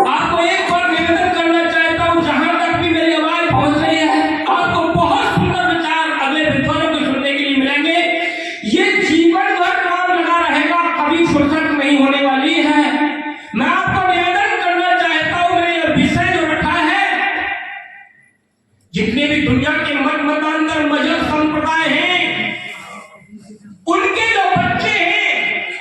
आपको एक बार निवेदन करना चाहता हूं, जहां तक भी मेरी आवाज पहुंच रही है, आपको जितने भी दुनिया के मत मतांतर मजहब संप्रदाय हैं, उनके जो बच्चे हैं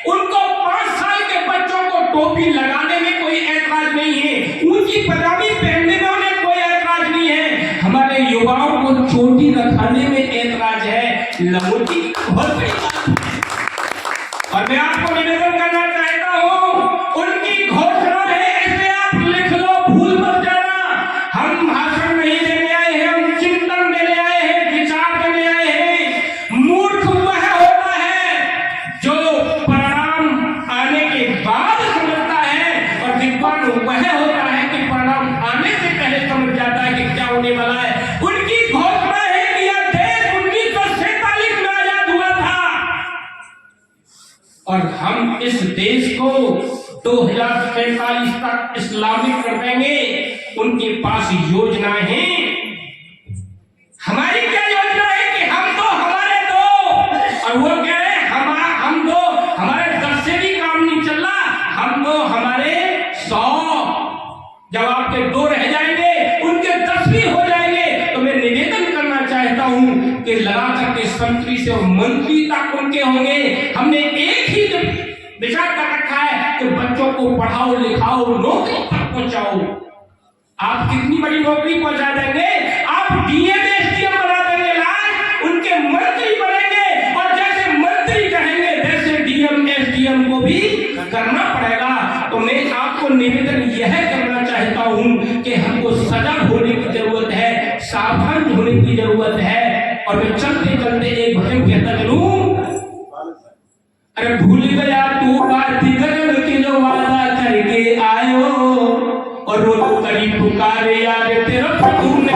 उनको 5 साल के बच्चों को टोपी लगाने में कोई ऐतराज नहीं है, ऊंची पजामी पहनने में उन्हें कोई ऐतराज नहीं है। हमारे युवाओं को चोटी रखाने में ऐतराज है, लंगोटी बहुत बड़ी बात है। और मैं आपको निवेदन करना चाहता हूं, उनकी घोषणा है, इसे आप लिख लो, भूल मत जाना। हम भाषण नहीं देने आए हैं, हम चिंतन देने आए हैं, विचार देने आए हैं। मूर्ख वह होता है जो परिणाम आने के बाद समझता है, और विद्वान वह होता है कि परिणाम आने से पहले समझ जाता है कि क्या होने वाला है। उनकी घोषणा है कि यह देश 1947 में आजाद हुआ था और हम इस देश को 2047 तक इस्लामिक कर देंगे। उनके पास योजनाएं हैं, हमारी क्या योजना है कि हम दो हमारे दो, और वो कह रहे हैं हम दो हमारे 10 से भी काम नहीं चल रहा, हम दो हमारे 100। जब आपके 2 रह जाएंगे, उनके 10 भी हो जाएंगे, तो मैं निवेदन करना चाहता हूं कि लगा करके संतरी से मंत्री तक उनके होंगे। हमने एक ही विचार कर रखा है कि बच्चों को पढ़ाओ लिखाओ, नौकरी तक पहुंचाओ। आप कितनी बड़ी नौकरी पहुंचा देंगे, आप डीएम एसडीएम बना देंगे, लाख उनके मंत्री बनेंगे, और जैसे मंत्री कहेंगे वैसे डीएम एसडीएम को भी करना पड़ेगा। तो मैं आपको निवेदन यह करना चाहता हूं कि हमको सजग होने की जरूरत है, सावधान होने की जरूरत है। और मैं चलते चलते एक भजन कहता चलूं, अरे भूल गया तू बात गगन की जो वादा करके आयो, और रोज करी पुकारे यार तेरा प्रभु ने